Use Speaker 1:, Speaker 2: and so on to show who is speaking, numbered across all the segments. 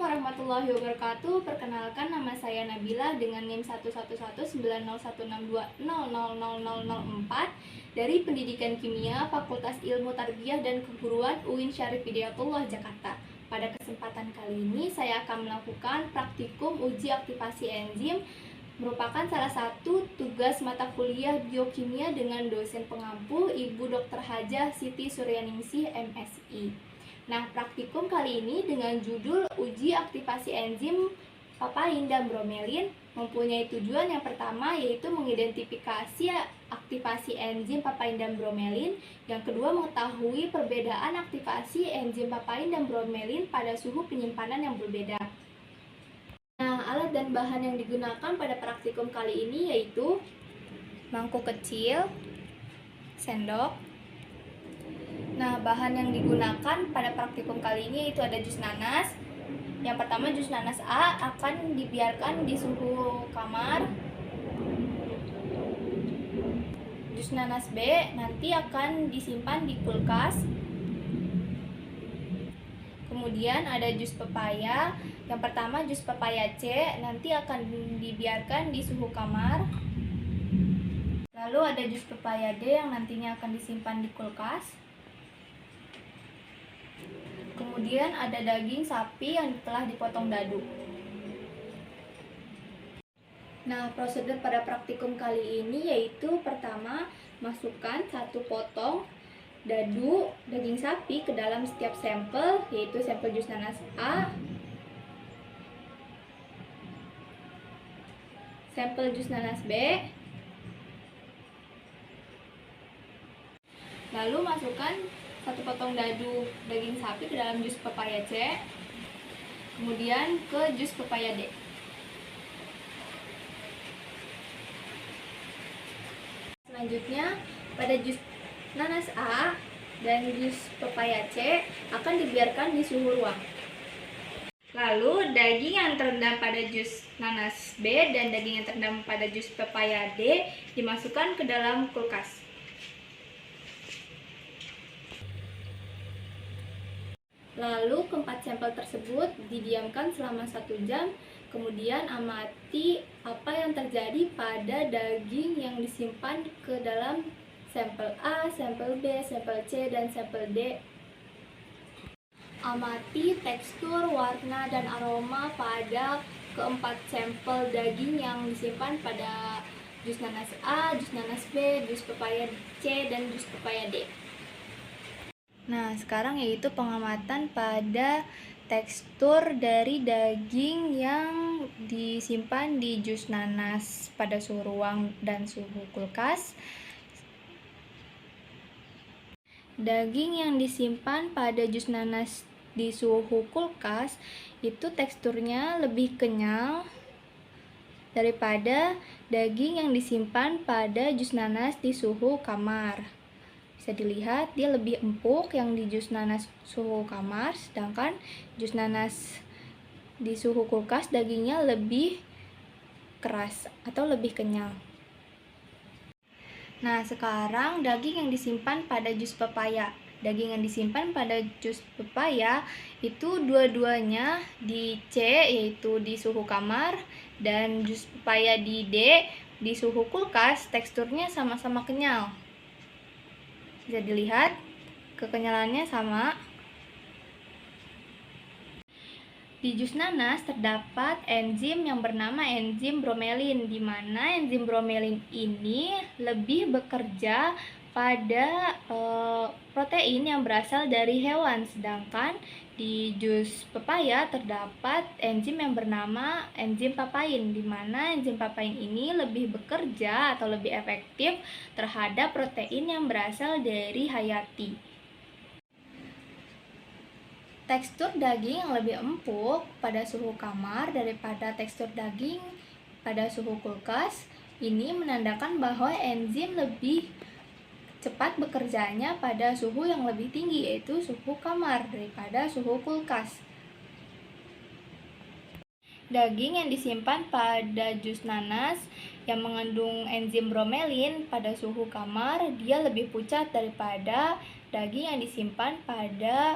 Speaker 1: warahmatullahi wabarakatuh. Perkenalkan, nama saya Nabila dengan NIM 1119016200004 dari Pendidikan Kimia Fakultas Ilmu Tarbiyah dan Keguruan UIN Syarif Hidayatullah Jakarta. Pada kesempatan kali ini saya akan melakukan praktikum uji aktivasi enzim, merupakan salah satu tugas mata kuliah biokimia dengan dosen pengampu Ibu Dr. Hajah Siti Suryaningsih MSI. Nah, praktikum kali ini dengan judul uji aktivasi enzim papain dan bromelin mempunyai tujuan yang pertama, yaitu mengidentifikasi aktivasi enzim papain dan bromelin. Yang kedua, mengetahui perbedaan aktivasi enzim papain dan bromelin pada suhu penyimpanan yang berbeda. Nah, alat dan bahan yang digunakan pada praktikum kali ini yaitu mangkuk kecil, sendok. Nah, bahan yang digunakan pada praktikum kali ini yaitu ada jus nanas. Yang pertama, jus nanas A akan dibiarkan di suhu kamar. Jus nanas B nanti akan disimpan di kulkas. Kemudian ada jus pepaya. Yang pertama, jus pepaya C nanti akan dibiarkan di suhu kamar. Lalu ada jus pepaya D yang nantinya akan disimpan di kulkas. Kemudian ada daging sapi yang telah dipotong dadu. Nah, prosedur pada praktikum kali ini yaitu pertama, masukkan 1 potong dadu daging sapi ke dalam setiap sampel, yaitu sampel jus nanas A, sampel jus nanas B, lalu masukkan 1 potong dadu daging sapi ke dalam jus pepaya C, kemudian ke jus pepaya D. Selanjutnya, pada jus nanas A dan jus pepaya C akan dibiarkan di suhu ruang. Lalu, daging yang terendam pada jus nanas B dan daging yang terendam pada jus pepaya D dimasukkan ke dalam kulkas. Lalu, keempat sampel tersebut didiamkan selama 1 jam. Kemudian amati apa yang terjadi pada daging yang disimpan ke dalam sampel A, sampel B, sampel C, dan sampel D. Amati tekstur, warna, dan aroma pada keempat sampel daging yang disimpan pada jus nanas A, jus nanas B, jus pepaya C, dan jus pepaya D. Nah, sekarang yaitu pengamatan pada tekstur dari daging yang disimpan di jus nanas pada suhu ruang dan suhu kulkas. Daging yang disimpan pada jus nanas di suhu kulkas itu teksturnya lebih kenyal daripada daging yang disimpan pada jus nanas di suhu kamar. Bisa dilihat dia lebih empuk yang di jus nanas suhu kamar, sedangkan jus nanas di suhu kulkas dagingnya lebih keras atau lebih kenyal. Nah, sekarang daging yang disimpan pada jus pepaya. Daging yang disimpan pada jus pepaya itu dua-duanya di C, yaitu di suhu kamar, dan jus pepaya di D di suhu kulkas teksturnya sama-sama kenyal. Bisa dilihat kekenyalannya sama. Di jus nanas terdapat enzim yang bernama enzim bromelin, di mana enzim bromelin ini lebih bekerja pada protein yang berasal dari hewan, sedangkan di jus pepaya terdapat enzim yang bernama enzim papain, di mana enzim papain ini lebih bekerja atau lebih efektif terhadap protein yang berasal dari hayati. Tekstur daging yang lebih empuk pada suhu kamar daripada tekstur daging pada suhu kulkas ini menandakan bahwa enzim lebih cepat bekerjanya pada suhu yang lebih tinggi, yaitu suhu kamar daripada suhu kulkas. Daging yang disimpan pada jus nanas yang mengandung enzim bromelin pada suhu kamar, dia lebih pucat daripada daging yang disimpan pada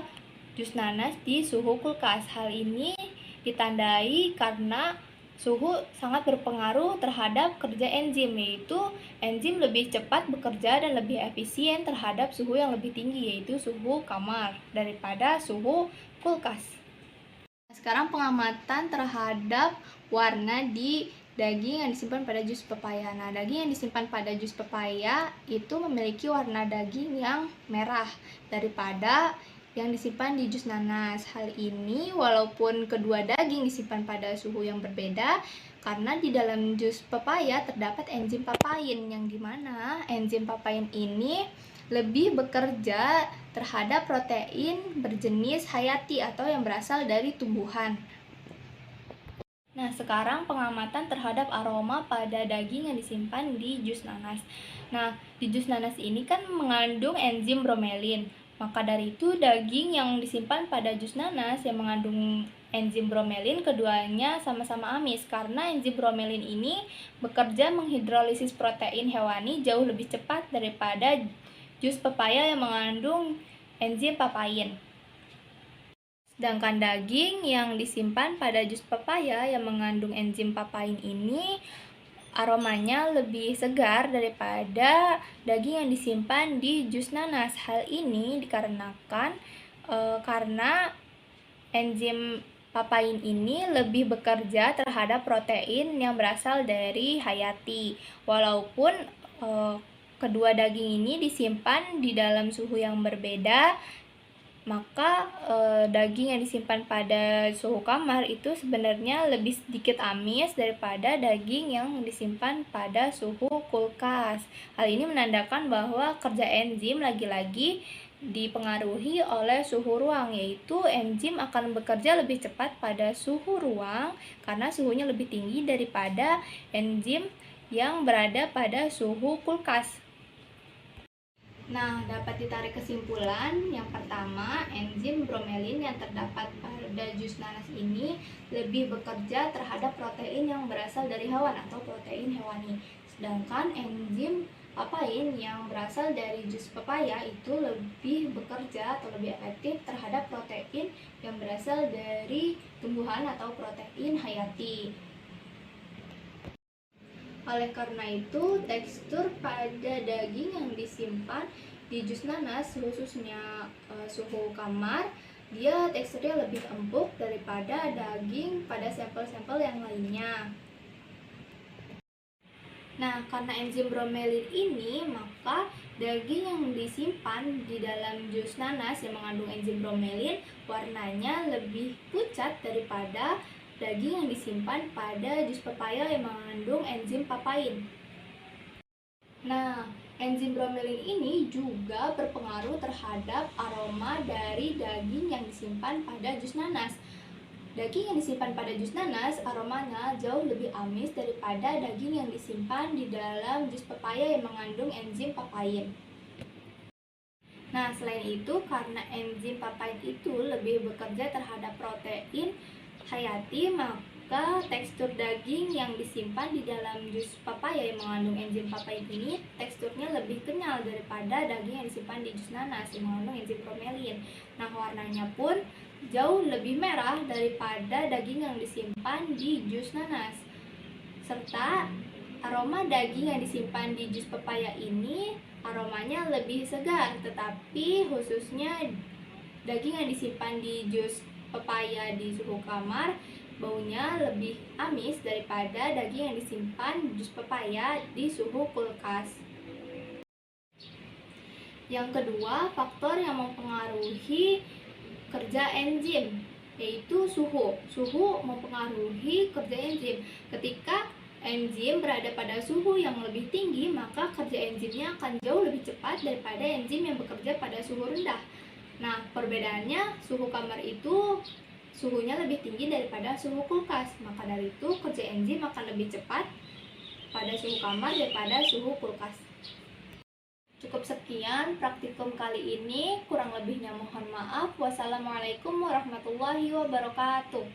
Speaker 1: jus nanas di suhu kulkas. Hal ini ditandai karena suhu sangat berpengaruh terhadap kerja enzim, yaitu enzim lebih cepat bekerja dan lebih efisien terhadap suhu yang lebih tinggi, yaitu suhu kamar, daripada suhu kulkas. Sekarang pengamatan terhadap warna di daging yang disimpan pada jus pepaya. Nah, daging yang disimpan pada jus pepaya itu memiliki warna daging yang merah daripada yang disimpan di jus nanas. Hal ini walaupun kedua daging disimpan pada suhu yang berbeda, karena di dalam jus pepaya terdapat enzim papain, yang dimana enzim papain ini lebih bekerja terhadap protein berjenis hayati atau yang berasal dari tumbuhan. Nah, sekarang pengamatan terhadap aroma pada daging yang disimpan di jus nanas. Nah, di jus nanas ini kan mengandung enzim bromelin. Maka dari itu, daging yang disimpan pada jus nanas yang mengandung enzim bromelin, keduanya sama-sama amis karena enzim bromelin ini bekerja menghidrolisis protein hewani jauh lebih cepat daripada jus pepaya yang mengandung enzim papain. Sedangkan daging yang disimpan pada jus pepaya yang mengandung enzim papain ini aromanya lebih segar daripada daging yang disimpan di jus nanas. Hal ini dikarenakan karena enzim papain ini lebih bekerja terhadap protein yang berasal dari hayati. Walaupun kedua daging ini disimpan di dalam suhu yang berbeda, maka daging yang disimpan pada suhu kamar itu sebenarnya lebih sedikit amis daripada daging yang disimpan pada suhu kulkas. Hal ini menandakan bahwa kerja enzim lagi-lagi dipengaruhi oleh suhu ruang, yaitu enzim akan bekerja lebih cepat pada suhu ruang karena suhunya lebih tinggi daripada enzim yang berada pada suhu kulkas. Nah, dapat ditarik kesimpulan yang pertama, enzim bromelin yang terdapat pada jus nanas ini lebih bekerja terhadap protein yang berasal dari hewan atau protein hewani. Sedangkan enzim papain yang berasal dari jus pepaya itu lebih bekerja atau lebih efektif terhadap protein yang berasal dari tumbuhan atau protein hayati. Oleh karena itu, tekstur pada daging yang disimpan di jus nanas, khususnya suhu kamar, dia teksturnya lebih empuk daripada daging pada sampel-sampel yang lainnya. Nah, karena enzim bromelin ini, maka daging yang disimpan di dalam jus nanas yang mengandung enzim bromelin warnanya lebih pucat daripada daging yang disimpan pada jus pepaya yang mengandung enzim papain. Nah, enzim bromelin ini juga berpengaruh terhadap aroma dari daging yang disimpan pada jus nanas. Daging yang disimpan pada jus nanas aromanya jauh lebih amis daripada daging yang disimpan di dalam jus pepaya yang mengandung enzim papain. Nah, selain itu, karena enzim papain itu lebih bekerja terhadap protein hayati, maka tekstur daging yang disimpan di dalam jus pepaya yang mengandung enzim papain ini teksturnya lebih kenyal daripada daging yang disimpan di jus nanas yang mengandung enzim bromelin. Nah, warnanya pun jauh lebih merah daripada daging yang disimpan di jus nanas. Serta aroma daging yang disimpan di jus pepaya ini aromanya lebih segar, tetapi khususnya daging yang disimpan di jus pepaya di suhu kamar baunya lebih amis daripada daging yang disimpan jus pepaya di suhu kulkas. Yang kedua, faktor yang mempengaruhi kerja enzim yaitu suhu. Suhu mempengaruhi kerja enzim. Ketika enzim berada pada suhu yang lebih tinggi, maka kerja enzimnya akan jauh lebih cepat daripada enzim yang bekerja pada suhu rendah. Nah, perbedaannya suhu kamar itu suhunya lebih tinggi daripada suhu kulkas. Maka dari itu kerja enzim akan lebih cepat pada suhu kamar daripada suhu kulkas. Cukup sekian praktikum kali ini, kurang lebihnya mohon maaf. Wassalamualaikum warahmatullahi wabarakatuh.